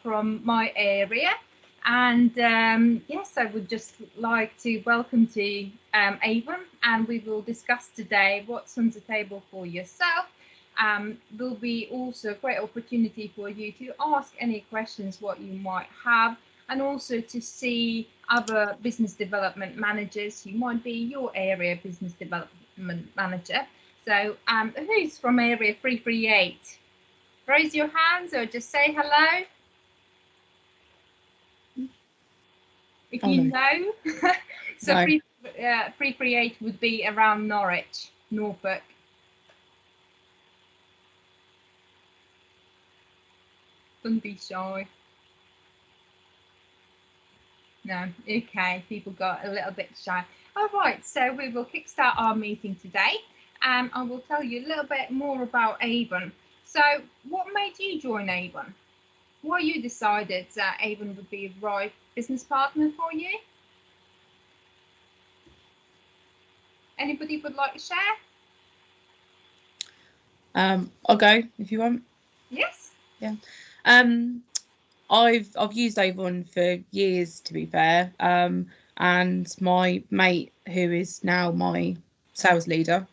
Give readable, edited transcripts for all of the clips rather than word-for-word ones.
from my area. And yes, I would just like to welcome to Avon, and we will discuss today what's on the table for yourself. There'll be also a great opportunity for you to ask any questions what you might have, and also to see other business development managers who might be your area business development manager. So who's from area 338? Raise your hands or just say hello. If you know. So No. 338 would be around Norwich, Norfolk. Don't be shy. No, okay, people got a little bit shy. All right, so we will kickstart our meeting today. I will tell you a little bit more about Avon. So what made you join Avon? Why you decided that Avon would be a right business partner for you? Anybody would like to share? I'll go if you want. Yes. Yeah. I've used Avon for years, to be fair. And my mate, who is now my sales leader,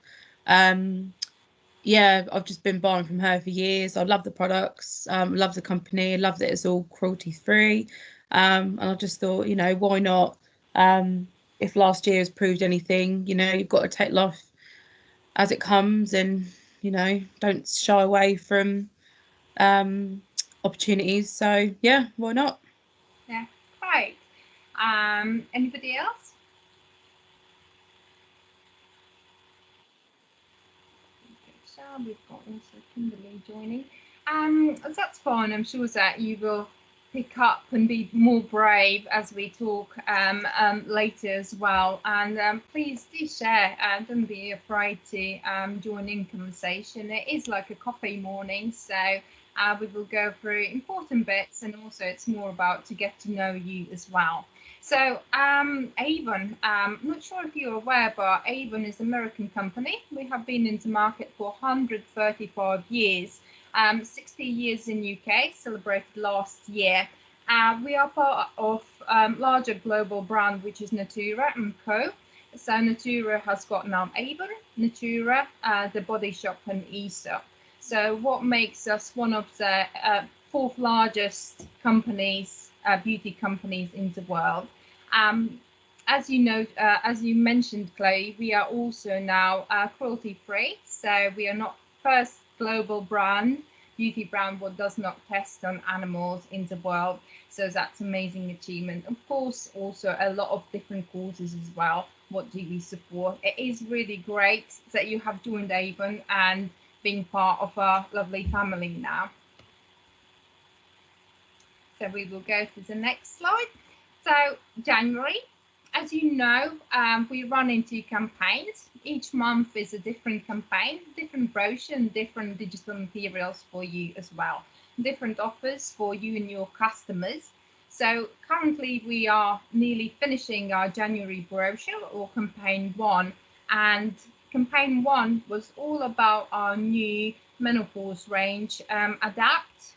yeah, I've just been buying from her for years. I love the products, love the company, love that it's all cruelty free. And I just thought, why not? If last year has proved anything, you've got to take life as it comes, and don't shy away from opportunities. So yeah, why not? Yeah, great. Anybody else? So we've got also Kimberly joining. That's fine. I'm sure that you will pick up and be more brave as we talk later as well. And please do share. Don't be afraid to join in conversation. It is like a coffee morning, so we will go through important bits, and also it's more about to get to know you as well. So Avon, I'm not sure if you're aware, but Avon is an American company. We have been in the market for 135 years, 60 years in UK, celebrated last year. We are part of larger global brand, which is Natura and Co. So Natura has got now Avon, Natura, The Body Shop, and Aesop. So what makes us one of the fourth largest companies, beauty companies in the world. As you know, as you mentioned, Chloe, we are also now cruelty free. So we are not first global brand, beauty brand, what does not test on animals in the world. So that's amazing achievement. Of course, also a lot of different causes as well. What do we support? It is really great that you have joined Avon and being part of our lovely family now. So we will go to the next slide. So January, as you know, we run into campaigns. Each month is a different campaign, different brochure and different digital materials for you as well. Different offers for you and your customers. So currently we are nearly finishing our January brochure, or campaign 1. And campaign 1 was all about our new menopause range, Adapt.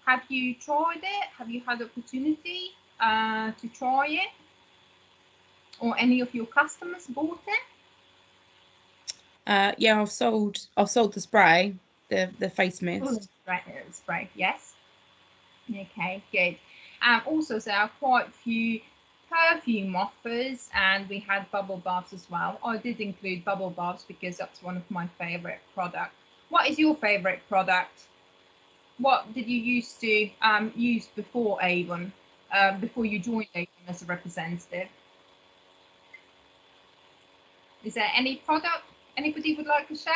Have you tried it? Have you had opportunity to try it? Or any of your customers bought it? Yeah, I've sold the spray, the face mist. Spray, yes. Okay, good. Also, there are quite a few perfume offers, and we had bubble baths as well. I did include bubble baths because that's one of my favorite products. What is your favorite product? What did you used to use before Avon, before you joined Avon as a representative? Is there any product anybody would like to share?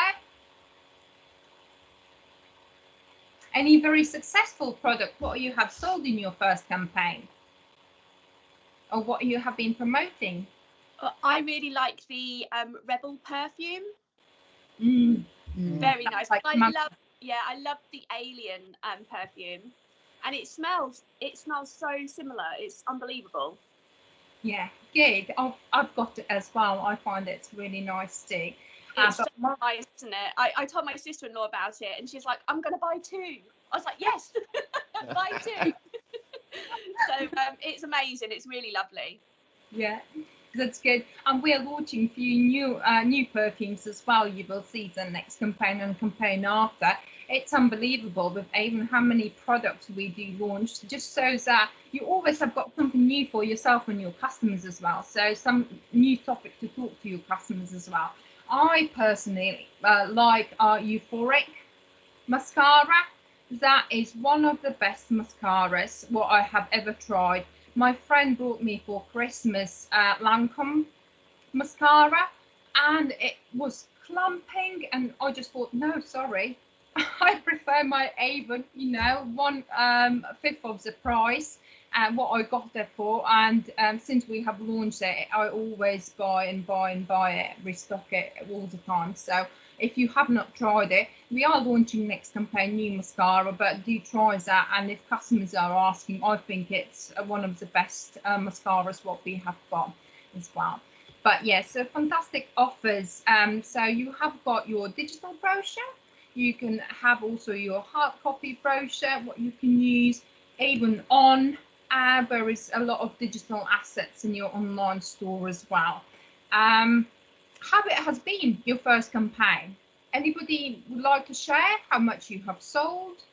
Any very successful product what you have sold in your first campaign? Or what you have been promoting? I really like the Rebel perfume. Very nice. Like I love the Alien perfume, and it smells so similar. It's unbelievable. Yeah, good. I've got it as well. I find it's really nice too. It's so nice, isn't it? I told my sister-in-law about it, and she's like, "I'm going to buy 2." I was like, "Yes, buy 2." So it's amazing. It's really lovely. Yeah, that's good. And we're launching a few new perfumes as well. You will see the next campaign and campaign after. It's unbelievable with even how many products we do launch. Just shows that you always have got something new for yourself and your customers as well. So some new topic to talk to your customers as well. I personally like our Euphoric mascara. That is one of the best mascaras what I have ever tried. My friend bought me for Christmas Lancome mascara, and it was clumping, and I just thought, no, sorry, I prefer my Avon, you know, one fifth of the price and what I got it for. And since we have launched it, I always buy and buy and buy it, restock it all the time. So if you have not tried it, we are launching next campaign new mascara, but do try that. And if customers are asking, I think it's one of the best mascaras what we have got as well. But yeah, so fantastic offers. So you have got your digital brochure. You can have also your hard copy brochure, what you can use, even on. There is a lot of digital assets in your online store as well. How it has been your first campaign? Anybody would like to share how much you have sold?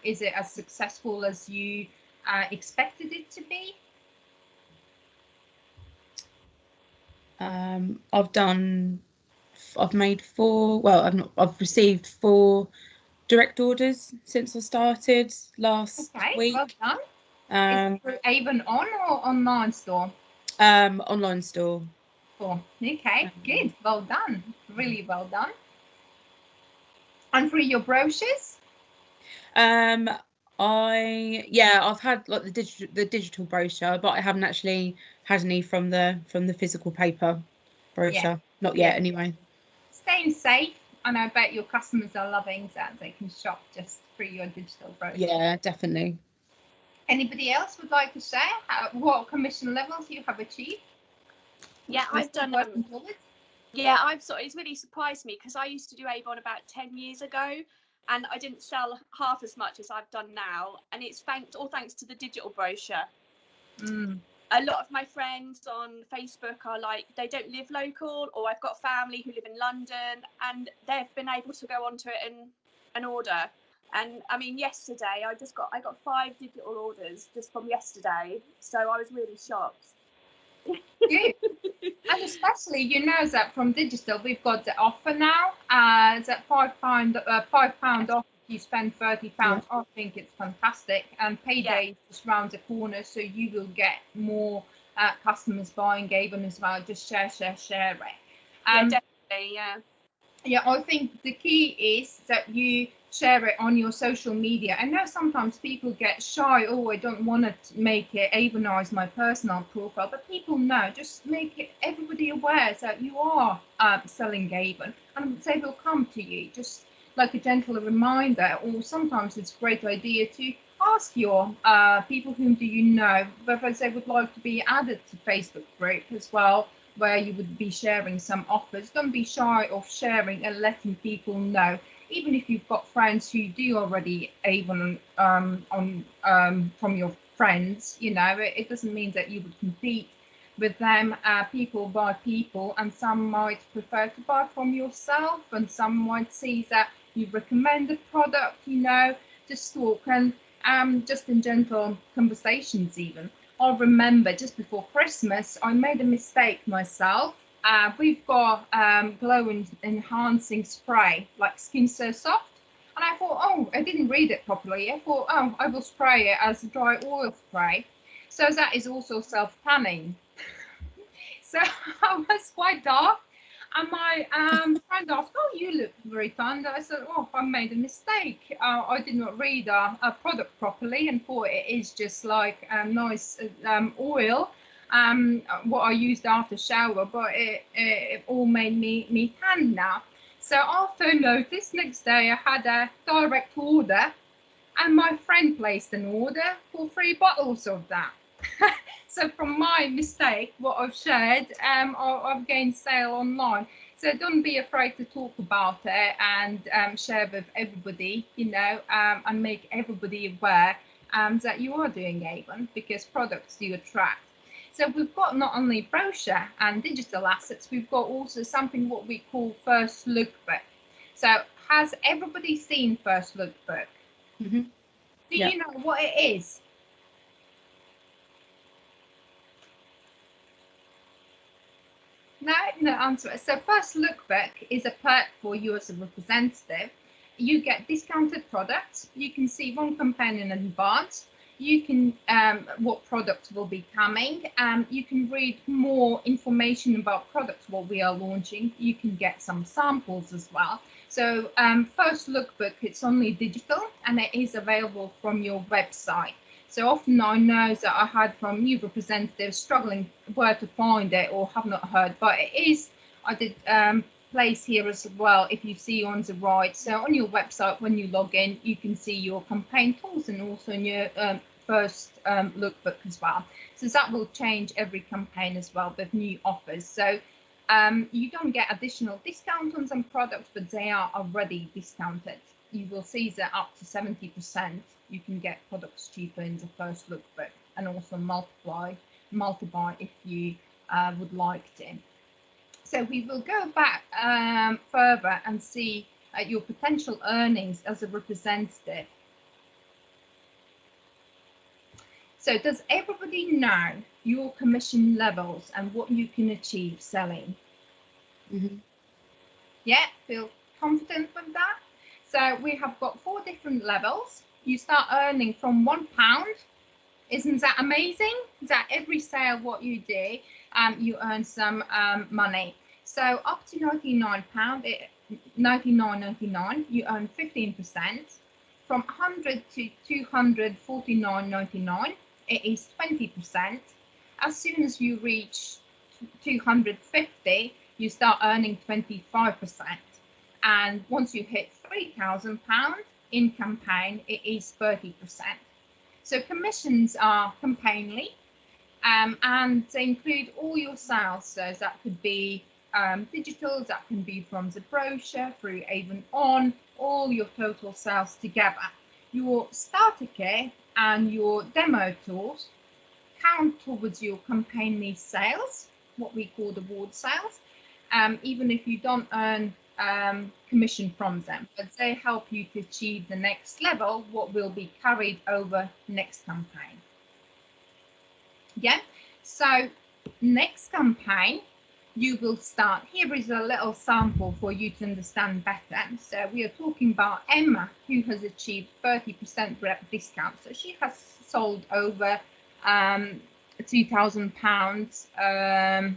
Is it as successful as you expected it to be? I've made 4. Well, I've received 4 direct orders since I started last week. Well done. Is it through Avon on or online store? Online store. Cool. Okay, good. Well done. Really well done. And for your brochures? I've had like the digital brochure, but I haven't actually had any from the physical paper brochure. Not yet, anyway. Staying safe, and I bet your customers are loving that they can shop just through your digital brochure. Yeah, definitely. Anybody else would like to share what commission levels you have achieved? Yeah, I've done. It's really surprised me because I used to do Avon about 10 years ago, and I didn't sell half as much as I've done now, and it's thanks to the digital brochure. A lot of my friends on Facebook are like, they don't live local, or I've got family who live in London, and they've been able to go onto it and order. And I mean, yesterday I got 5 digital orders just from yesterday, so I was really shocked. Good. And especially, you know, that from digital we've got the offer now. That £5 off if you spend £30. Yeah. I think it's fantastic, and payday is just round the corner, so you will get more customers buying Avon as well. Just share it. Yeah, definitely. Yeah, I think the key is that you share it on your social media. I know sometimes people get shy, I don't want to make it Avonize my personal profile, but people know, just make it everybody aware that you are selling Avon, and they will come to you, just like a gentle reminder. Or sometimes it's a great idea to ask your people whom do you know whether they would like to be added to Facebook group as well, where you would be sharing some offers. Don't be shy of sharing and letting people know. Even if you've got friends who do already Avon from your friends, you know, it doesn't mean that you would compete with them. People buy people, and some might prefer to buy from yourself, and some might see that you recommend a product, you know, just talk and just in gentle conversations even. I remember just before Christmas, I made a mistake myself. We've got glow enhancing spray, like Skin So Soft. And I thought, I didn't read it properly. I thought, I will spray it as a dry oil spray. So that is also self-tanning. So I was quite dark. And my friend asked, you look very tanned. I said, I made a mistake. I did not read a product properly and thought it is just like nice oil, what I used after shower, but it all made me tan now. So after I noticed, next day I had a direct order, and my friend placed an order for 3 bottles of that. So from my mistake, what I've shared, I've gained sale online. So don't be afraid to talk about it and share with everybody, you know, and make everybody aware. that you are doing Avon, because products do attract. So we've got not only brochure and digital assets, we've got also something what we call First Look Book. So has everybody seen First Look Book? Mm-hmm. Do you know what it is? No answer. So First Look Book is a perk for you as a representative. You get discounted products. You can see one campaign in advance. You can what products will be coming. You can read more information about products what we are launching. You can get some samples as well. So First Look Book, it's only digital and it is available from your website. So often I know that I had from new representatives struggling where to find it or have not heard, but it is, I did place here as well, if you see on the right. So on your website, when you log in, you can see your campaign tools and also in your First Look Book as well. So that will change every campaign as well with new offers. So you don't get additional discount on some products, but they are already discounted. You will see that up to 70% you can get products cheaper in the First Look Book, and also multiply if you would like to. So we will go back further and see your potential earnings as a representative. So does everybody know your commission levels and what you can achieve selling? Mm-hmm. Yeah, feel confident with that? So we have got 4 different levels. You start earning from £1. Isn't that amazing? That every sale what you do, you earn some money. So up to £99, £99.99, you earn 15%. From 100 to 249.99, it is 20%. As soon as you reach 250, you start earning 25%. And once you hit £3,000 in campaign, it is 30%. So commissions are campaignly, and they include all your sales. So that could be digital, that can be from the brochure through Avon On, all your total sales together. Your starter kit and your demo tools count towards your campaignly sales, what we call the ward sales, even if you don't earn commission from them, but they help you to achieve the next level, what will be carried over next campaign. Yeah, so next campaign you will start. Here is a little sample for you to understand better. So we are talking about Emma, who has achieved 30% rep discount. So she has sold over £2,000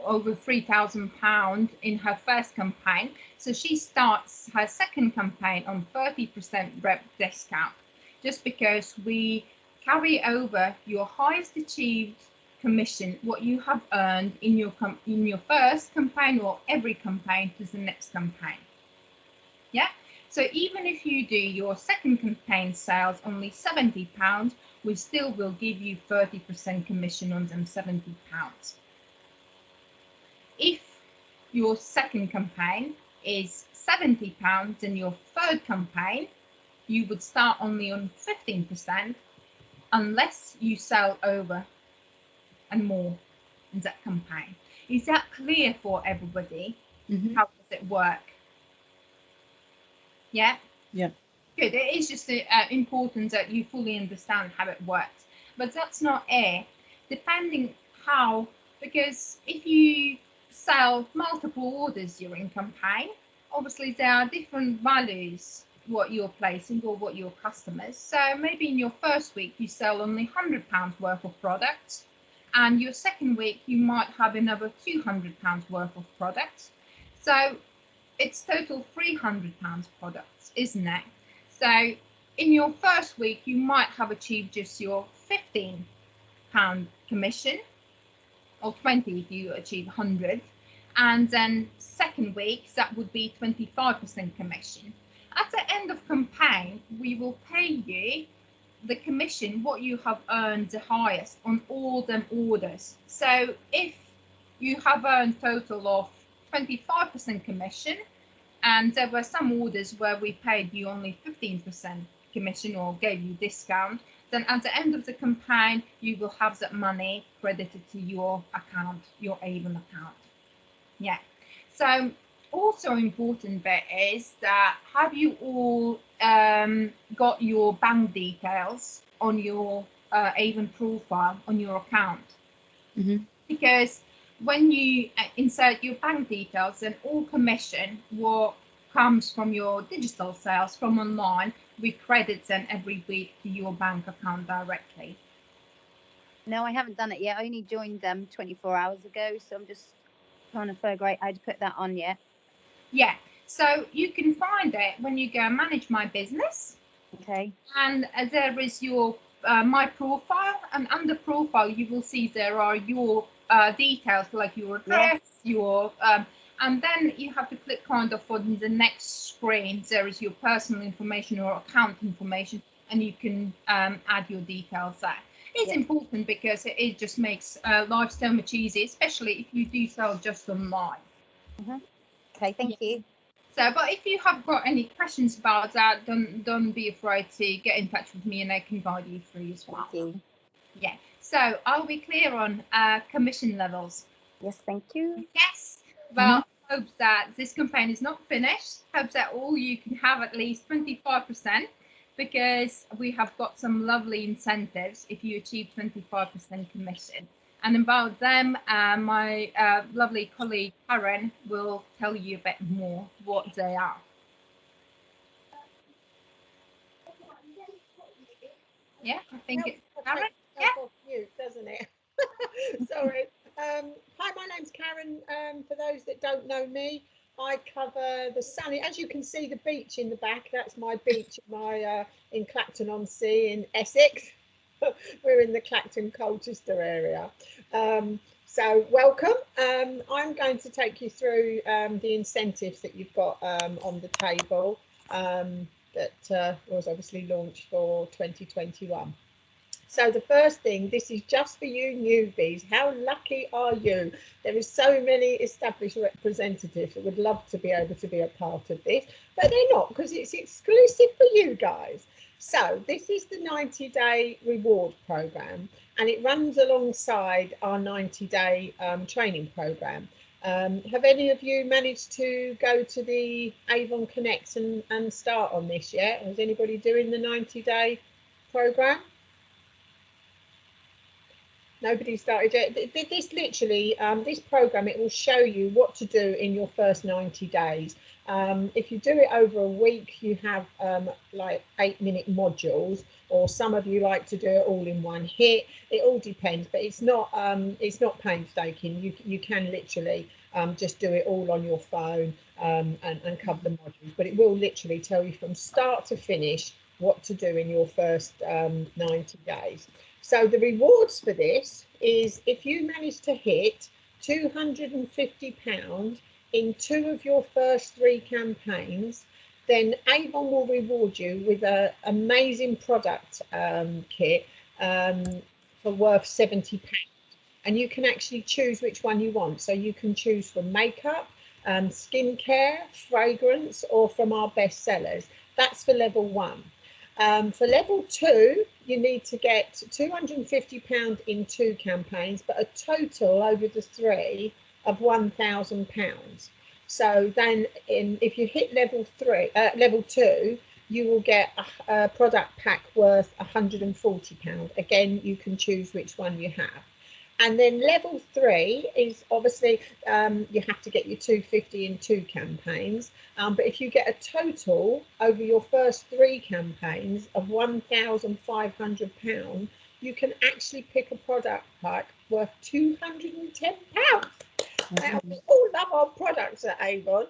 over £3,000 in her first campaign. So she starts her second campaign on 30% rep discount, just because we carry over your highest achieved commission, what you have earned in your first campaign or every campaign, to the next campaign. Yeah. So even if you do your second campaign sales only £70, we still will give you 30% commission on them £70. If your second campaign is £70 and your third campaign, you would start only on 15% unless you sell over and more in that campaign. Is that clear for everybody? Mm-hmm. How does it work? Yeah? Yeah. Good. It is just important that you fully understand how it works. But that's not it. Depending how, because if you sell multiple orders during campaign, obviously there are different values what you're placing or what your customers. So maybe in your first week you sell only £100 worth of products, and your second week you might have another £200 worth of products. So it's total £300 products, isn't it? So in your first week you might have achieved just your £15 commission, or 20 if you achieve 100, and then second week that would be 25% commission. At the end of campaign, we will pay you the commission what you have earned the highest on all them orders. So if you have earned total of 25% commission And there were some orders where we paid you only 15% commission or gave you discount. Then at the end of the campaign, you will have that money credited to your account, your Avon account. Yeah. So also important bit is that have you all got your bank details on your Avon profile on your account? Because when you insert your bank details, then all commission what comes from your digital sales from online, we credit them every week to your bank account directly. No, I haven't done it yet. I only joined them 24 hours ago, so I'm just trying to figure out how to put that on yet. Yeah, so you can find it when you go manage my business. Okay. And there is your my profile, and under profile you will see there are your details like your address, your and then you have to click kind of on the next screen. There is your personal information or account information, and you can add your details there. It's important because it just makes life so much easier, especially if you do sell just online. Okay, thank you. So, but if you have got any questions about that, don't be afraid to get in touch with me, and I can guide you through as well. Thank you. Yeah. So, are we clear on commission levels? Yes, thank you. Yes. Well, I hope that this campaign is not finished. Hope that all you can have at least 25%, because we have got some lovely incentives if you achieve 25% commission. And about them, my lovely colleague Karen will tell you a bit more what they are. Yeah, I think it's Karen. Yeah. Off mute, doesn't it? Sorry. Hi, my name's Karen. For those that don't know me, I cover the sunny, as you can see, the beach in the back. That's my beach, in Clacton-on-Sea in Essex. We're in the Clacton Colchester area. So welcome. I'm going to take you through the incentives that you've got on the table that was obviously launched for 2021. So the first thing, this is just for you newbies. How lucky are you? There is so many established representatives that would love to be able to be a part of this, but they're not, because it's exclusive for you guys. So this is the 90-day reward program, and it runs alongside our 90-day training program. Have any of you managed to go to the Avon Connect and start on this yet? Is anybody doing the 90-day program? Nobody started yet. This literally, this program, it will show you what to do in your first 90 days. If you do it over a week, you have like 8-minute modules, or some of you like to do it all in one hit. It all depends, but it's not painstaking. You can literally just do it all on your phone and cover the modules, but it will literally tell you from start to finish what to do in your first 90 days. So the rewards for this is if you manage to hit £250 in 2 of your first 3 campaigns, then Avon will reward you with an amazing product kit for worth £70. And you can actually choose which one you want. So you can choose from makeup, skincare, fragrance, or from our best sellers. That's for level 1. For level 2, you need to get £250 in 2 campaigns, but a total over the 3 of £1,000. So then if you hit level 2, you will get a product pack worth £140. Again, you can choose which one you have. And then level 3 is obviously you have to get your 250 in 2 campaigns. But if you get a total over your first 3 campaigns of £1,500, you can actually pick a product pack worth £210. We all love our products at Avon,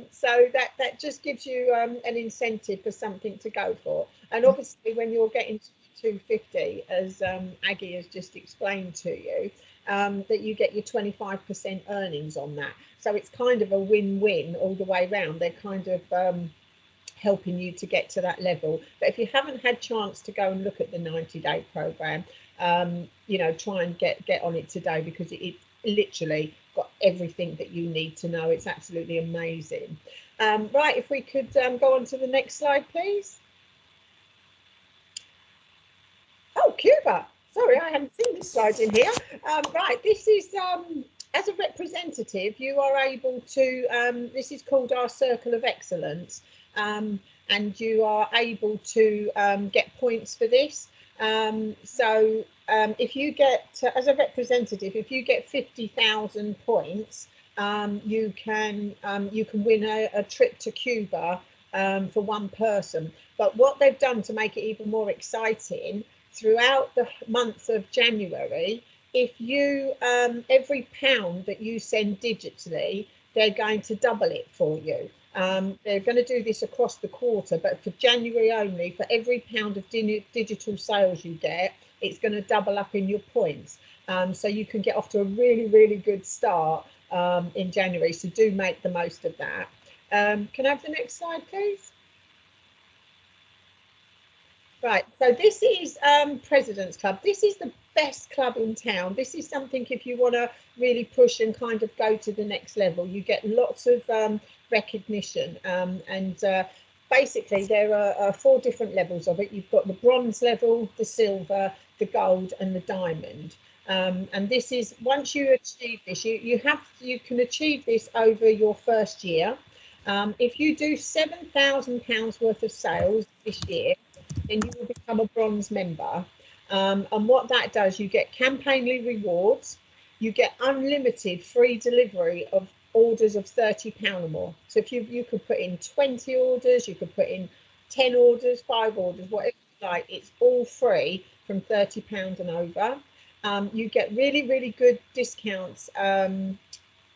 so that just gives you an incentive for something to go for. And obviously, when you're getting to 250, as Aggie has just explained to you, that you get your 25% earnings on that. So it's kind of a win-win all the way round. They're kind of helping you to get to that level. But if you haven't had chance to go and look at the 90-day program, you know, try and get on it today, because it literally got everything that you need to know. It's absolutely amazing. Right, if we could go on to the next slide, please. Oh, Cuba. Sorry, I hadn't seen this slide in here. Right, this is, as a representative, you are able to, this is called our Circle of Excellence, and you are able to get points for this. If you get, as a representative, if you get 50,000 points, you can win a trip to Cuba for one person. But what they've done to make it even more exciting, throughout the month of January, if you every pound that you send digitally, they're going to double it for you. They're going to do this across the quarter, but for January only, for every pound of digital sales you get, it's going to double up in your points. So you can get off to a really, really good start in January. So do make the most of that. Can I have the next slide, please? Right, so this is President's Club. This is the best club in town. This is something if you want to really push and kind of go to the next level. You get lots of recognition, and basically there are 4 different levels of it. You've got the bronze level, the silver, the gold, and the diamond. And this is, once you achieve this, you can achieve this over your first year. If you do £7,000 worth of sales this year, then you will become a bronze member. And what that does, you get campaignly rewards, you get unlimited free delivery of orders of £30 or more. So if you could put in 20 orders, you could put in 10 orders, 5 orders, whatever you like, it's all free from £30 and over. You get really, really good discounts on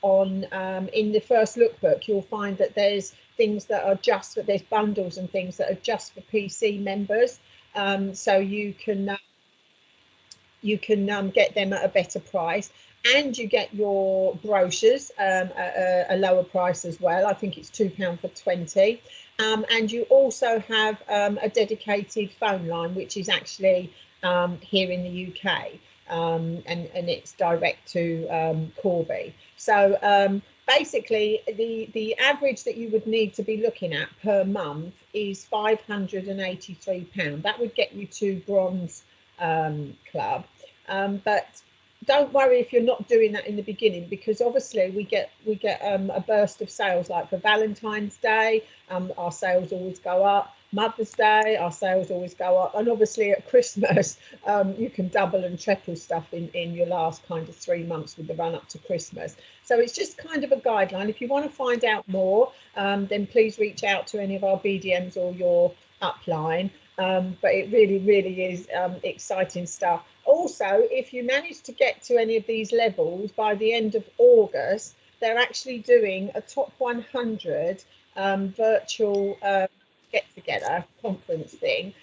in the first lookbook. You'll find that there's things that are just for, there's bundles and things that are just for PC members, so you can get them at a better price, and you get your brochures at a lower price as well. I think it's £2 for 20, and you also have a dedicated phone line, which is actually here in the UK, and it's direct to Corby. So basically, the average that you would need to be looking at per month is £583. That would get you to bronze club. But don't worry if you're not doing that in the beginning, because obviously we get a burst of sales. Like for Valentine's Day, our sales always go up. Mother's Day, our sales always go up, and obviously at Christmas you can double and triple stuff in your last kind of 3 months with the run up to Christmas. So it's just kind of a guideline. If you want to find out more, then please reach out to any of our BDMs or your upline, but it really is exciting stuff. Also, if you manage to get to any of these levels by the end of August, they're actually doing a top 100 virtual get together conference thing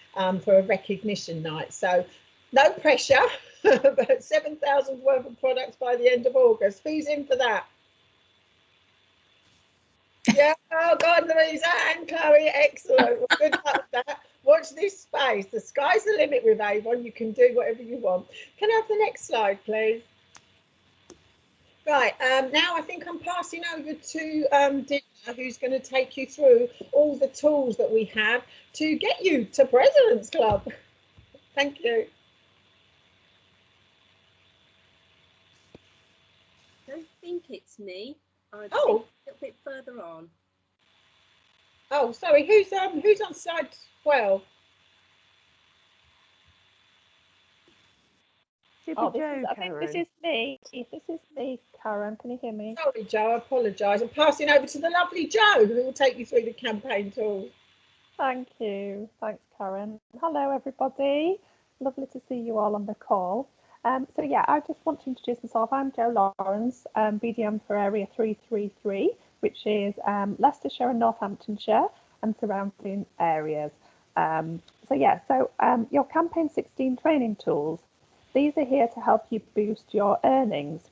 for a recognition night. So no pressure, but 7,000 worth of products by the end of August. Who's in for that? Yeah, oh God, Louisa and Chloe, excellent. Well, good luck with that. Watch this space. The sky's the limit with Avon. You can do whatever you want. Can I have the next slide, please? Right, now I think I'm passing over to Dina, who's going to take you through all the tools that we have to get you to President's Club. Thank you. I don't think it's me. I think Oh, a little bit further on. oh, sorry. Who's on slide 12? Oh, I think this is me. This is me, Karen. Can you hear me? Sorry, Joe. I apologise. I'm passing over to the lovely Joe, who will take you through the campaign tools. Thank you. Thanks, Karen. Hello, everybody. Lovely to see you all on the call. So yeah, I just want to introduce myself. I'm Jo Lawrence, BDM for Area 333, which is Leicestershire and Northamptonshire and surrounding areas. Your Campaign 16 training tools. These are here to help you boost your earnings.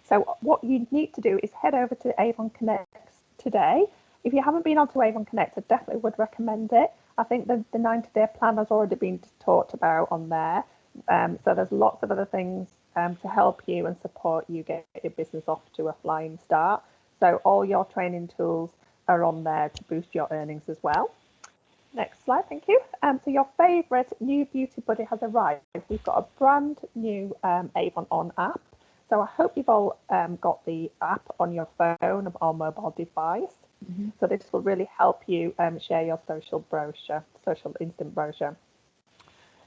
So what you need to do is head over to Avon Connect today. If you haven't been onto Avon Connect, I definitely would recommend it. I think the 90-day plan has already been talked about on there. So there's lots of other things to help you and support you get your business off to a flying start. So all your training tools are on there to boost your earnings as well. Next slide, thank you. So your favourite new beauty buddy has arrived. We've got a brand new Avon On app. So I hope you've all got the app on your phone or mobile device. So this will really help you share your social instant brochure.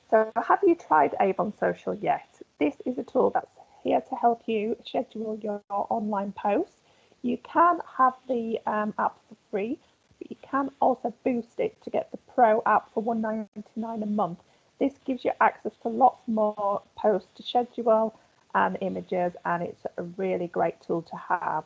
So have you tried Avon Social yet? This is a tool that's here to help you schedule your online posts. You can have the app for free, but you can also boost it to get the Pro app for $1.99 a month. This gives you access to lots more posts to schedule and images, and it's a really great tool to have.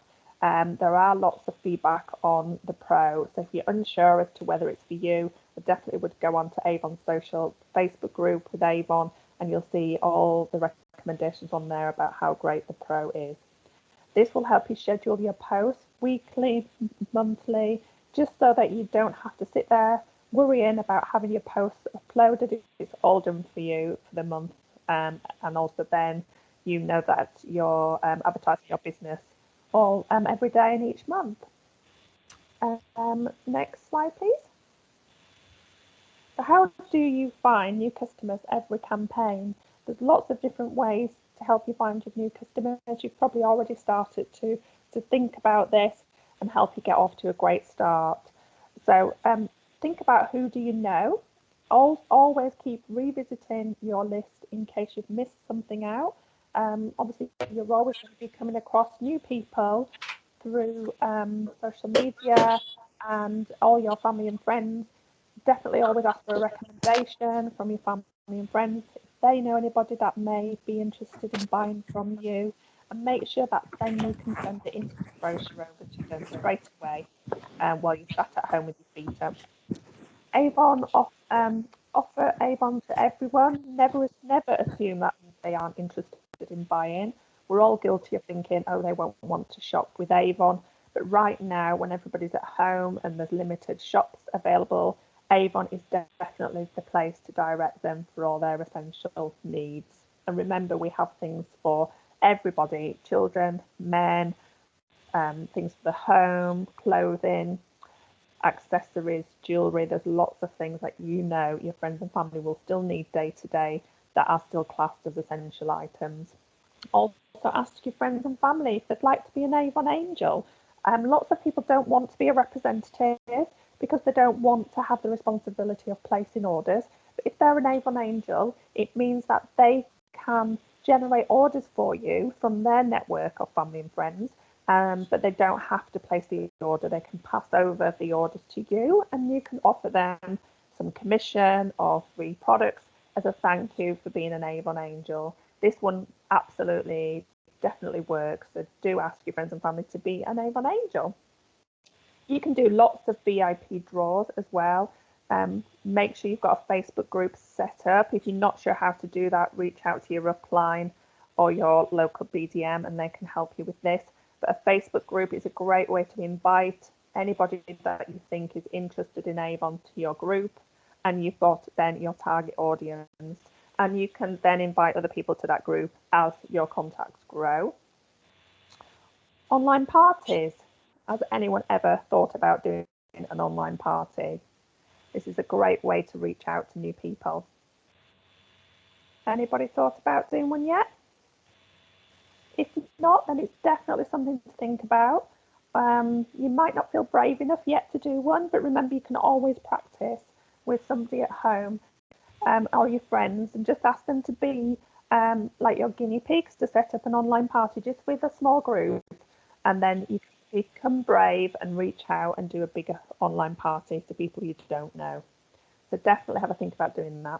There are lots of feedback on the Pro, so if you're unsure as to whether it's for you, I definitely would go on to Avon Social Facebook group with Avon, and you'll see all the recommendations on there about how great the Pro is. This will help you schedule your posts weekly, monthly, just so that you don't have to sit there worrying about having your posts uploaded. It's all done for you for the month, and also then you know that you're advertising your business all every day and each month. Next slide, please. So how do you find new customers every campaign? There's lots of different ways to help you find your new customers. You've probably already started to think about this and help you get off to a great start. So think about who do you know. Always keep revisiting your list in case you've missed something out. Obviously, you're always going to be coming across new people through social media and all your family and friends. Definitely always ask for a recommendation from your family and friends if they know anybody that may be interested in buying from you, and make sure that then you can send the instant brochure over to them straight away while you're sat at home with your feet up. Avon offer Avon to everyone. Never assume that they aren't interested in buying. We're all guilty of thinking, oh, they won't want to shop with Avon. But right now, when everybody's at home and there's limited shops available, Avon is definitely the place to direct them for all their essential needs. And remember, we have things for everybody, children, men, things for the home, clothing, accessories, jewellery. There's lots of things that you know your friends and family will still need day to day that are still classed as essential items. Also ask your friends and family if they'd like to be an Avon Angel. Lots of people don't want to be a representative because they don't want to have the responsibility of placing orders. But if they're an Avon Angel, it means that they can generate orders for you from their network of family and friends, but they don't have to place the order. They can pass over the orders to you, and you can offer them some commission or free products as a thank you for being an Avon Angel. This one absolutely, definitely works. So do ask your friends and family to be an Avon Angel. You can do lots of VIP draws as well. Make sure you've got a Facebook group set up. If you're not sure how to do that, reach out to your upline or your local BDM and they can help you with this. But a Facebook group is a great way to invite anybody that you think is interested in Avon to your group, and you've got then your target audience, and you can then invite other people to that group as your contacts grow. Online parties. Has anyone ever thought about doing an online party? This is a great way to reach out to new people. Anybody thought about doing one yet? If not, then it's definitely something to think about. You might not feel brave enough yet to do one, but remember you can always practice with somebody at home or your friends, and just ask them to be like your guinea pigs to set up an online party just with a small group, and then you can become brave and reach out and do a bigger online party to people you don't know. So definitely have a think about doing that.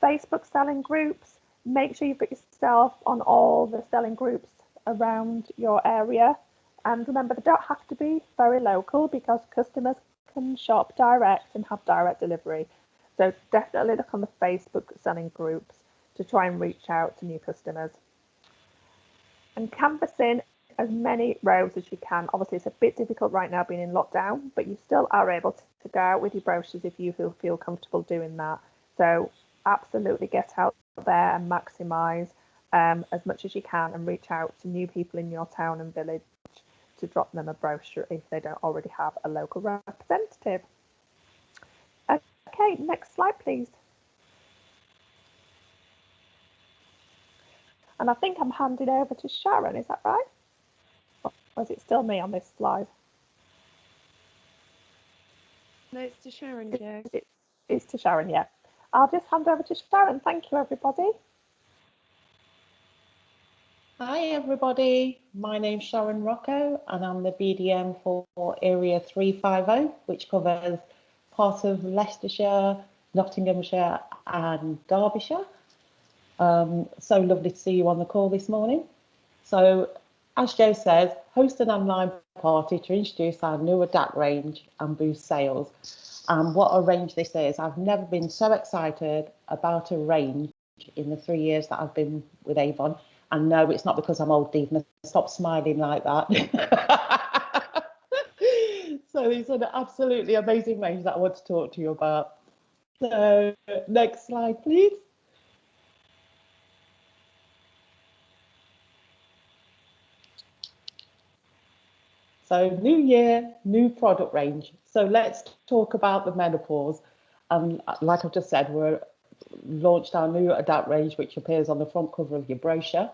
Facebook selling groups. Make sure you've got yourself on all the selling groups around your area. And remember, they don't have to be very local because customers can shop direct and have direct delivery. So definitely look on the Facebook selling groups to try and reach out to new customers. And canvassing as many rows as you can. Obviously, it's a bit difficult right now being in lockdown, but you still are able to go out with your brochures if you feel comfortable doing that. So absolutely get out there and maximise as much as you can and reach out to new people in your town and village to drop them a brochure if they don't already have a local representative. Okay, next slide, please. And I think I'm handing over to Sharon, is that right? Or is it still me on this slide? No, it's to Sharon, Jo. It's to Sharon, yeah. I'll just hand over to Sharon. Thank you, everybody. Hi everybody, my name's Sharon Rocco and I'm the BDM for Area 350, which covers part of Leicestershire, Nottinghamshire and Derbyshire. So lovely to see you on the call this morning. So as Jo says, host an online party to introduce our new Adapt range and boost sales. And what a range this is. I've never been so excited about a range in the 3 years that I've been with Avon. And no, it's not because I'm old, Devon. Stop smiling like that. So it's an absolutely amazing range that I want to talk to you about. So next slide, please. So new year, new product range. So let's talk about the menopause. Like I've just said, we're launched our new Adapt range, which appears on the front cover of your brochure.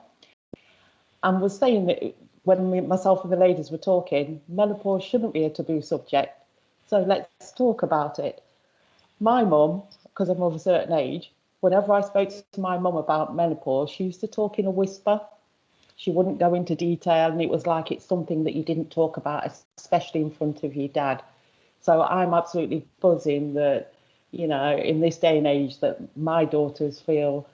And was saying that when myself and the ladies were talking, menopause shouldn't be a taboo subject. So let's talk about it. My mum, because I'm of a certain age, whenever I spoke to my mum about menopause, she used to talk in a whisper. She wouldn't go into detail, and it was like it's something that you didn't talk about, especially in front of your dad. So I'm absolutely buzzing that, you know, in this day and age, that my daughters feel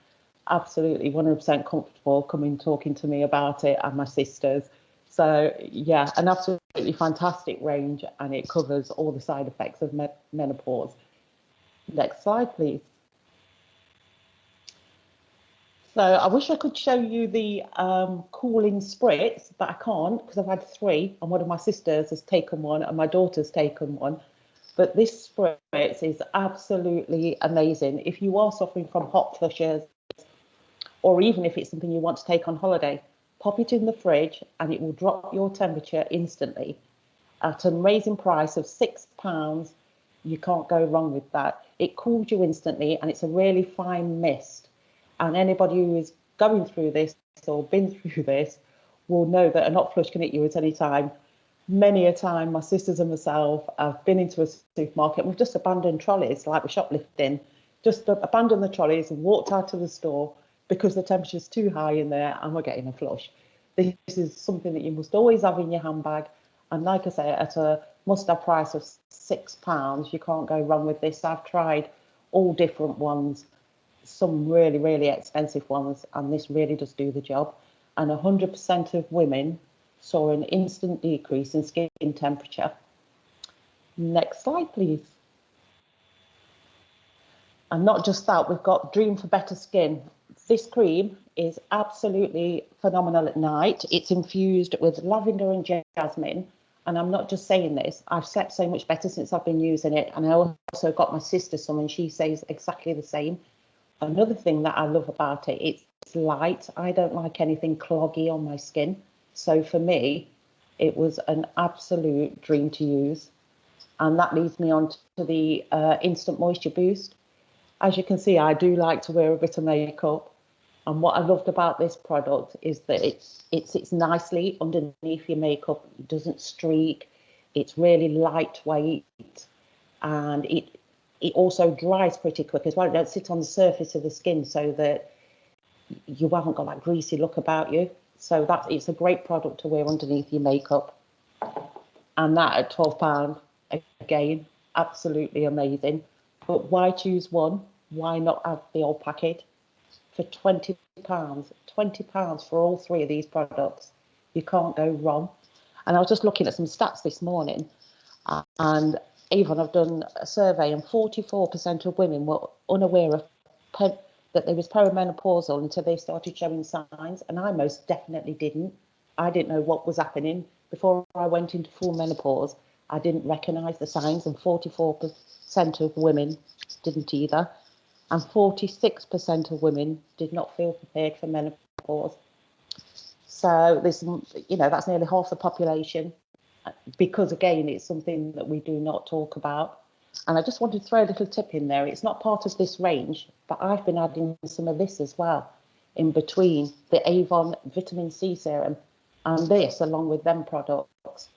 absolutely 100% comfortable coming talking to me about it, and my sisters. So yeah, an absolutely fantastic range, and it covers all the side effects of menopause. Next slide, please. So I wish I could show you the cooling spritz, but I can't because I've had 3, and one of my sisters has taken one and my daughter's taken one. But this spritz is absolutely amazing. If you are suffering from hot flushes, or even if it's something you want to take on holiday, pop it in the fridge and it will drop your temperature instantly at an amazing price of £6. You can't go wrong with that. It cools you instantly, and it's a really fine mist. And anybody who is going through this or been through this will know that a hot flush can hit you at any time. Many a time, my sisters and myself have been into a supermarket and we've just abandoned trolleys, like we're shoplifting, just abandoned the trolleys and walked out to the store because the temperature's too high in there and we're getting a flush. This is something that you must always have in your handbag. And like I say, at a must-have price of £6, you can't go wrong with this. I've tried all different ones, some really, really expensive ones, and this really does do the job. And 100% of women saw an instant decrease in skin temperature. Next slide, please. And not just that, we've got Dream for Better Skin. This cream is absolutely phenomenal at night. It's infused with lavender and jasmine. And I'm not just saying this, I've slept so much better since I've been using it. And I also got my sister some, and she says exactly the same. Another thing that I love about it, it's light. I don't like anything cloggy on my skin. So for me, it was an absolute dream to use. And that leads me on to the Instant Moisture Boost. As you can see, I do like to wear a bit of makeup. And what I loved about this product is that it sits nicely underneath your makeup. It doesn't streak. It's really lightweight. And it also dries pretty quick as well. It don't sit on the surface of the skin so that you haven't got that greasy look about you. So it's a great product to wear underneath your makeup. And that at £12, again, absolutely amazing. But why choose one? Why not have the whole package? For £20, £20 for all 3 of these products. You can't go wrong. And I was just looking at some stats this morning, and Avon have done a survey, and 44% of women were unaware of that they was perimenopausal until they started showing signs, and I most definitely didn't. I didn't know what was happening. Before I went into full menopause, I didn't recognise the signs, and 44% of women didn't either. And 46% of women did not feel prepared for menopause. menopause. So there's, that's nearly half the population, because again, it's something that we do not talk about. And I just wanted to throw a little tip in there. It's not part of this range, but I've been adding some of this as well in between the Avon vitamin C serum and this, along with them products.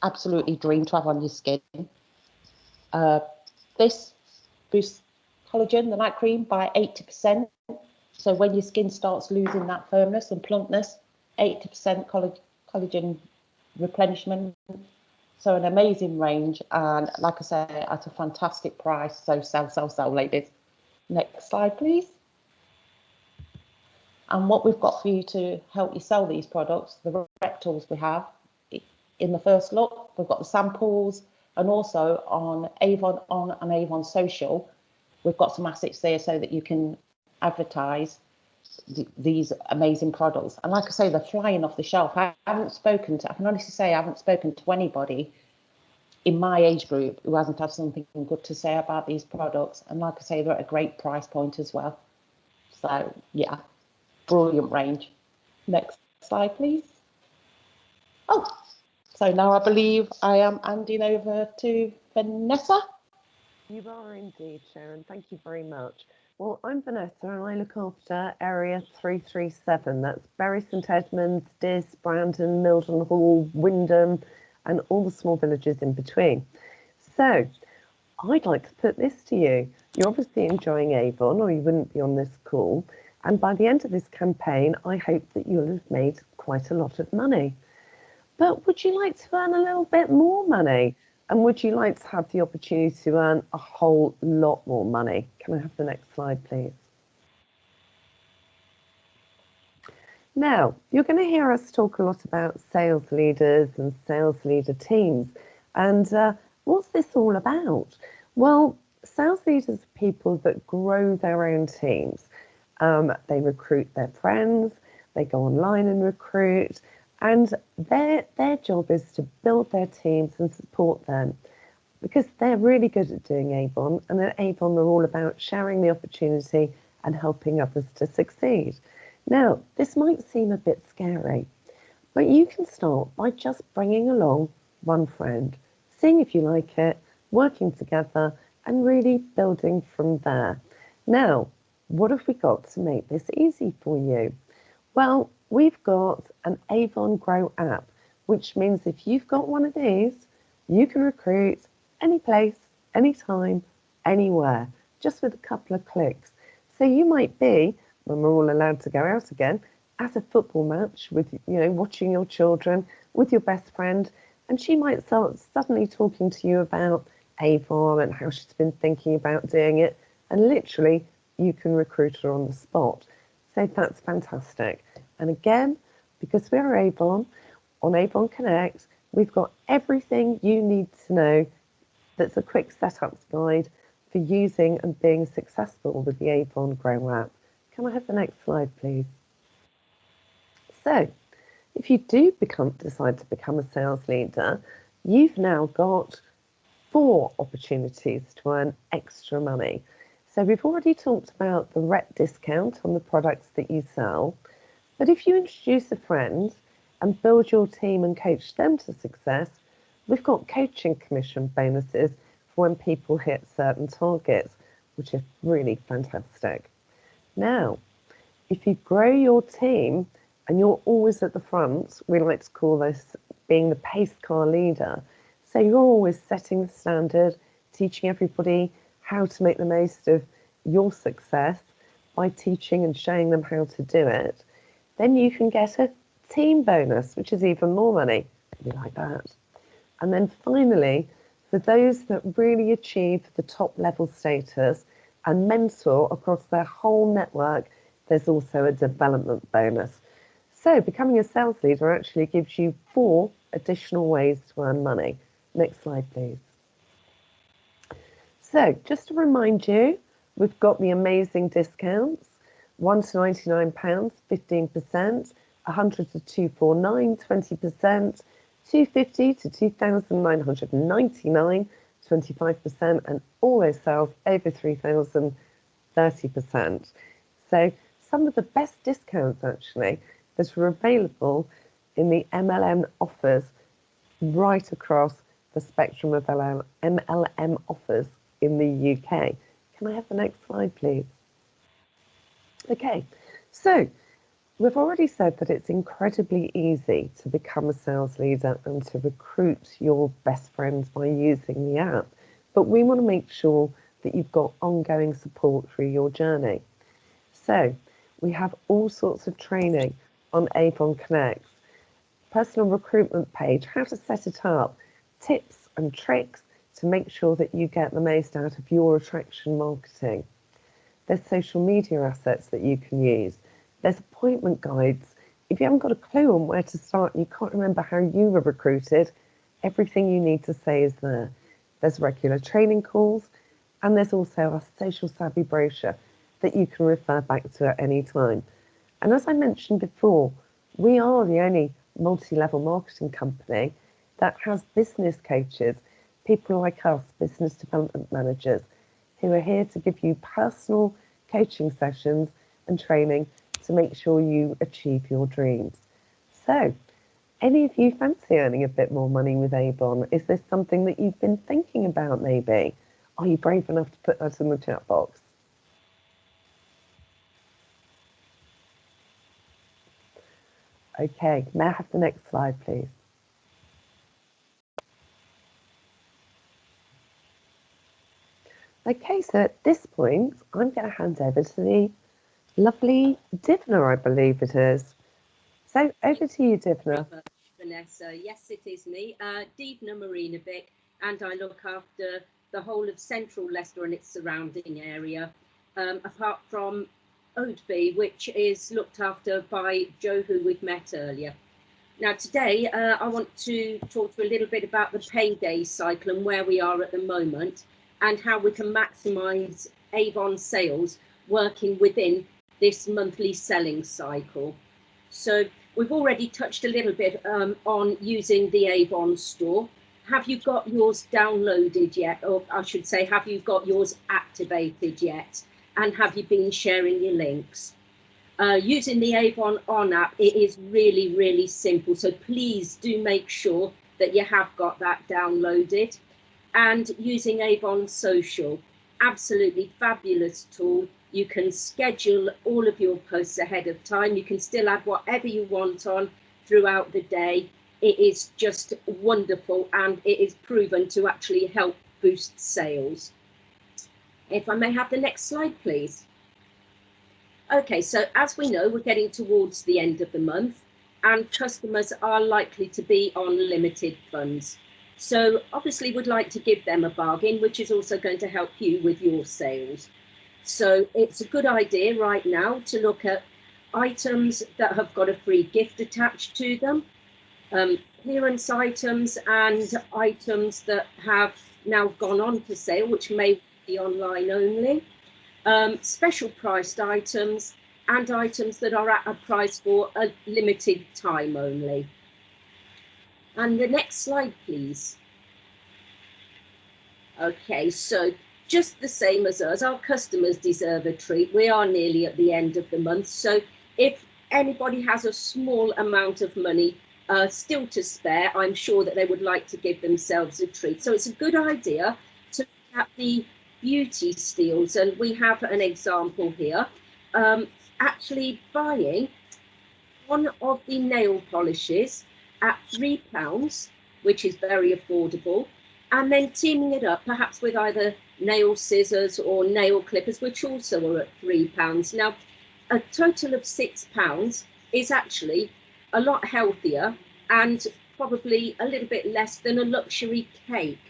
Absolutely dream to have on your skin. This boosts collagen, the night cream, by 80%. So when your skin starts losing that firmness and plumpness, 80% collagen replenishment. So an amazing range, and like I say, at a fantastic price. So sell, ladies. Next slide, please. And what we've got for you to help you sell these products, the rep tools we have in the first look, we've got the samples, and also on Avon On and Avon Social, we've got some assets there so that you can advertise these amazing products. And like I say, they're flying off the shelf. I can honestly say I haven't spoken to anybody in my age group who hasn't had something good to say about these products. And like I say, they're at a great price point as well. So yeah, brilliant range. Next slide, please. Oh, so now I believe I am handing over to Vanessa. You are indeed, Sharon. Thank you very much. Well, I'm Vanessa and I look after Area 337. That's Bury St Edmunds, Diss, Brandon, Mildenhall, Wyndham, and all the small villages in between. So I'd like to put this to you. You're obviously enjoying Avon, or you wouldn't be on this call. And by the end of this campaign, I hope that you'll have made quite a lot of money. But would you like to earn a little bit more money? And would you like to have the opportunity to earn a whole lot more money? Can I have the next slide, please? Now, you're going to hear us talk a lot about sales leaders and sales leader teams. And what's this all about? Well, sales leaders are people that grow their own teams. They recruit their friends, they go online and recruit, and their job is to build their teams and support them, because they're really good at doing Avon, and at Avon they're all about sharing the opportunity and helping others to succeed. Now, this might seem a bit scary, but you can start by just bringing along one friend, seeing if you like it, working together, and really building from there. Now, what have we got to make this easy for you? Well, we've got an Avon Grow app, which means if you've got one of these, you can recruit any place, anytime, anywhere, just with a couple of clicks. So you might be, when we're all allowed to go out again, at a football match with, watching your children with your best friend, and she might start suddenly talking to you about Avon and how she's been thinking about doing it, and literally you can recruit her on the spot. So that's fantastic. And again, because we're Avon, on Avon Connect, we've got everything you need to know that's a quick setup guide for using and being successful with the Avon Grow app. Can I have the next slide, please? So, if you do decide to become a sales leader, you've now got 4 opportunities to earn extra money. So we've already talked about the rep discount on the products that you sell, but if you introduce a friend and build your team and coach them to success, we've got coaching commission bonuses for when people hit certain targets, which are really fantastic. Now, if you grow your team and you're always at the front, we like to call this being the pace car leader. So you're always setting the standard, teaching everybody how to make the most of your success by teaching and showing them how to do it. Then you can get a team bonus, which is even more money. We like that. And then finally, for those that really achieve the top level status and mentor across their whole network, there's also a development bonus. So becoming a sales leader actually gives you 4 additional ways to earn money. Next slide, please. So just to remind you, we've got the amazing discounts, 1 to £99, 15%, 100 to 249, 20%, 250 to 2,999, 25%, and all those sales over 3,000, 30%. So some of the best discounts actually that are available in the MLM offers right across the spectrum of MLM offers in the UK. Can I have the next slide, please? Okay, so we've already said that it's incredibly easy to become a sales leader and to recruit your best friends by using the app, but we want to make sure that you've got ongoing support through your journey. So we have all sorts of training on Avon Connect, personal recruitment page, how to set it up, tips and tricks to make sure that you get the most out of your attraction marketing. There's social media assets that you can use. There's appointment guides. If you haven't got a clue on where to start, you can't remember how you were recruited, everything you need to say is there. There's regular training calls, and there's also a social savvy brochure that you can refer back to at any time. And as I mentioned before, we are the only multi-level marketing company that has business coaches, people like us, business development managers, who are here to give you personal coaching sessions and training to make sure you achieve your dreams. So, any of you fancy earning a bit more money with Avon? Is this something that you've been thinking about maybe? Are you brave enough to put that in the chat box? Okay, may I have the next slide, please? Okay, so at this point, I'm going to hand over to the lovely Divna, I believe it is. So over to you, Divna. Vanessa, yes, it is me, Divna Marinovic, and I look after the whole of central Leicester and its surrounding area, apart from Oadby, which is looked after by Joe, who we've met earlier. Now today, I want to talk to you a little bit about the payday cycle and where we are at the moment, and how we can maximise Avon sales working within this monthly selling cycle. So we've already touched a little bit on using the Avon store. Have you got yours downloaded yet? Or I should say, have you got yours activated yet? And have you been sharing your links? Using the Avon On app, it is really, really simple. So please do make sure that you have got that downloaded. And using Avon Social, absolutely fabulous tool. You can schedule all of your posts ahead of time. You can still add whatever you want on throughout the day. It is just wonderful, and it is proven to actually help boost sales. If I may have the next slide, please. Okay, so as we know, we're getting towards the end of the month, and customers are likely to be on limited funds. So obviously we'd like to give them a bargain, which is also going to help you with your sales. So it's a good idea right now to look at items that have got a free gift attached to them, clearance items and items that have now gone on for sale, which may be online only, special priced items, and items that are at a price for a limited time only. And the next slide, please. Okay, so just the same as us, our customers deserve a treat. We are nearly at the end of the month. So if anybody has a small amount of money still to spare, I'm sure that they would like to give themselves a treat. So it's a good idea to look at the beauty steals. And we have an example here. Actually buying one of the nail polishes at £3, which is very affordable, and then teaming it up perhaps with either nail scissors or nail clippers, which also are at £3. Now, a total of £6 is actually a lot healthier and probably a little bit less than a luxury cake.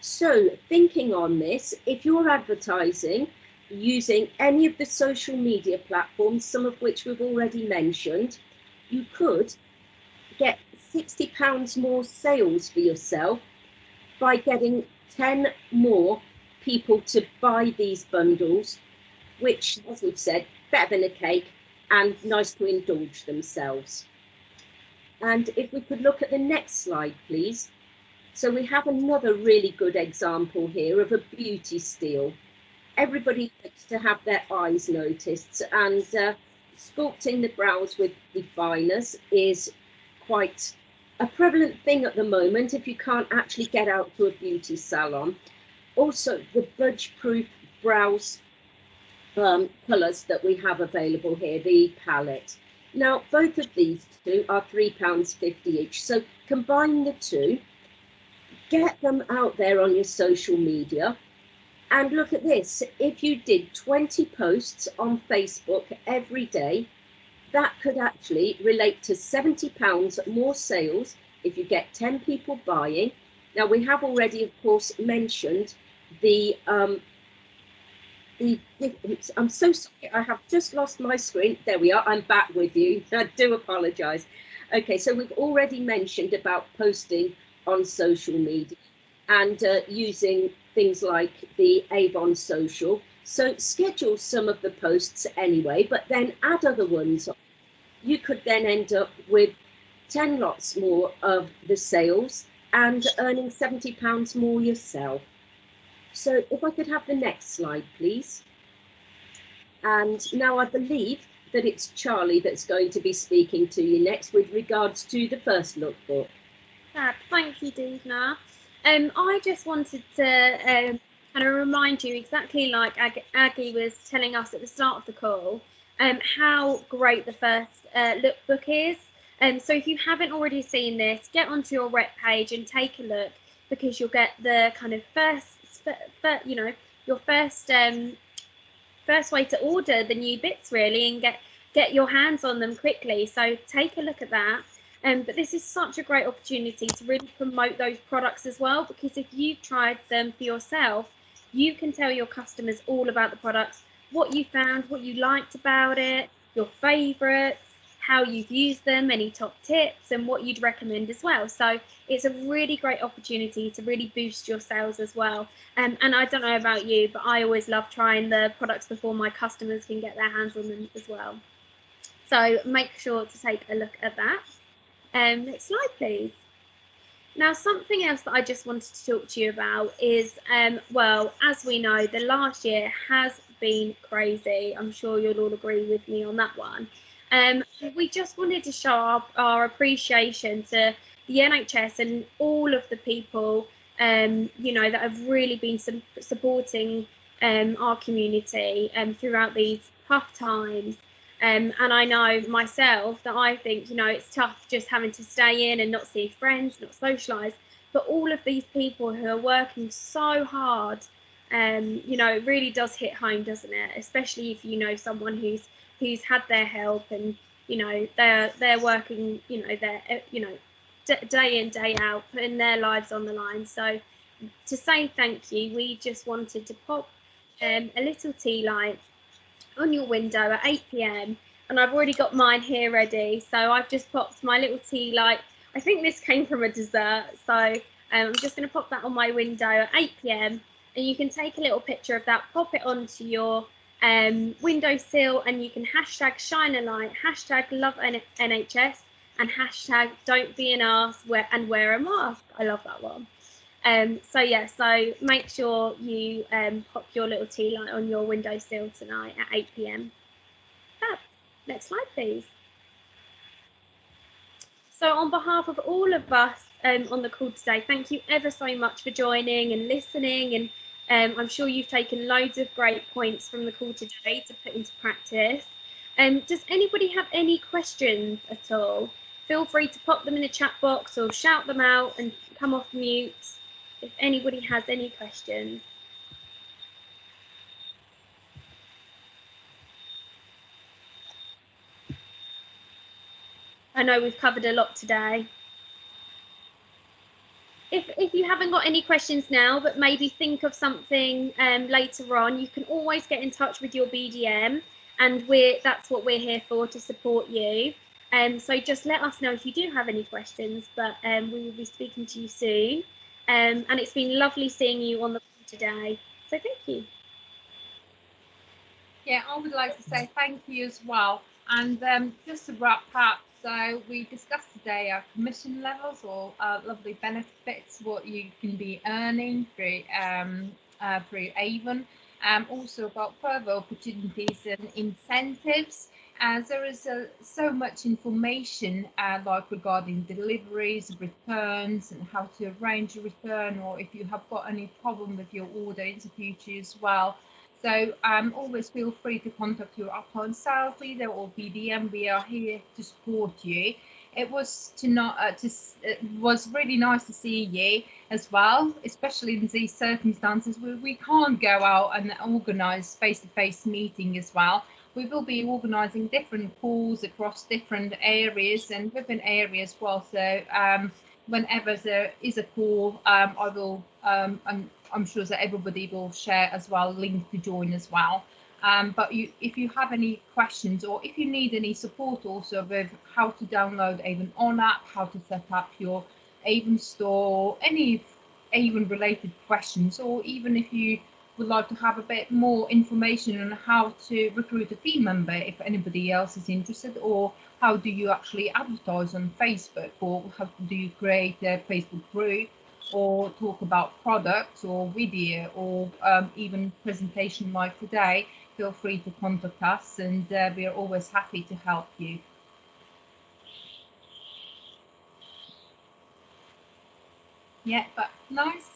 So thinking on this, if you're advertising using any of the social media platforms, some of which we've already mentioned, you could get £60 more sales for yourself by getting 10 more people to buy these bundles, which, as we've said, better than a cake and nice to indulge themselves. And if we could look at the next slide, please. So we have another really good example here of a beauty steal. everybody likes to have their eyes noticed, and sculpting the brows with definers is quite a prevalent thing at the moment if you can't actually get out to a beauty salon. Also, the budge-proof brows colours that we have available here, the palette. Now, both of these two are £3.50 each. So combine the two, get them out there on your social media. And look at this, if you did 20 posts on Facebook every day, that could actually relate to £70 more sales if you get 10 people buying. Now, we have already, of course, mentioned I'm so sorry, I have just lost my screen. There we are, I'm back with you. I do apologise. Okay, so we've already mentioned about posting on social media and using things like the Avon Social. So schedule some of the posts anyway, but then add other ones. You could then end up with 10 lots more of the sales and earning £70 more yourself. So if I could have the next slide, please. And now I believe that it's Charlie that's going to be speaking to you next with regards to the first lookbook. Thank you, Deepna. I just wanted to kind of remind you, exactly like Aggie was telling us at the start of the call, how great the first lookbook is. So if you haven't already seen this, get onto your rep page and take a look, because you'll get the kind of your first way to order the new bits really, and get your hands on them quickly. So take a look at that. But this is such a great opportunity to really promote those products as well, because if you've tried them for yourself, you can tell your customers all about the products, what you found, what you liked about it, your favourites, how you've used them, any top tips, and what you'd recommend as well. So it's a really great opportunity to really boost your sales as well. And I don't know about you, but I always love trying the products before my customers can get their hands on them as well. So make sure to take a look at that. Next slide, please. Now, something else that I just wanted to talk to you about is, well, as we know, the last year has been crazy. I'm sure you'll all agree with me on that one. We just wanted to show our appreciation to the NHS and all of the people, that have really been supporting our community throughout these tough times. And I know myself that I think, it's tough just having to stay in and not see friends, not socialise. But all of these people who are working so hard, it really does hit home, doesn't it? Especially if you know someone who's had their help, and they're working, day in, day out, putting their lives on the line. So to say thank you, we just wanted to pop a little tea light on your window at 8 p.m. and I've already got mine here ready. So I've just popped my little tea light. I think this came from a dessert, so I'm just going to pop that on my window at 8 p.m. and you can take a little picture of that, pop it onto your windowsill, and you can hashtag shine a light, hashtag love NHS, and hashtag don't be an arse, and wear a mask. I love that one. So make sure you pop your little tea light on your windowsill tonight at 8 p.m. Next slide, please. So on behalf of all of us on the call today, thank you ever so much for joining and listening, and I'm sure you've taken loads of great points from the call today to put into practice. Does anybody have any questions at all? Feel free to pop them in the chat box or shout them out and come off mute if anybody has any questions. I know we've covered a lot today. If you haven't got any questions now, but maybe think of something later on, you can always get in touch with your BDM, and that's what we're here for, to support you. So just let us know if you do have any questions, but we will be speaking to you soon. And it's been lovely seeing you on the call today. So thank you. Yeah, I would like to say thank you as well. And just to wrap up, so we discussed today our commission levels, or lovely benefits, what you can be earning through through Avon. Also got further opportunities and incentives. There is so much information like regarding deliveries, returns, and how to arrange a return, or if you have got any problem with your order in the future as well. So always feel free to contact your upline sales leader or BDM. We are here to support you. It was it was really nice to see you as well, especially in these circumstances where we can't go out and organise face-to-face meeting as well. We will be organising different calls across different areas and within areas as well. So whenever there is a call, I will. I'm sure that everybody will share as well link to join as well. But if you have any questions or if you need any support also with how to download Avon On app, how to set up your Avon store, any Avon related questions, or even if you would like to have a bit more information on how to recruit a team member if anybody else is interested, or how do you actually advertise on Facebook, or how do you create a Facebook group, or talk about products or video, or even presentation like today, feel free to contact us, and we are always happy to help you. Yeah, but nice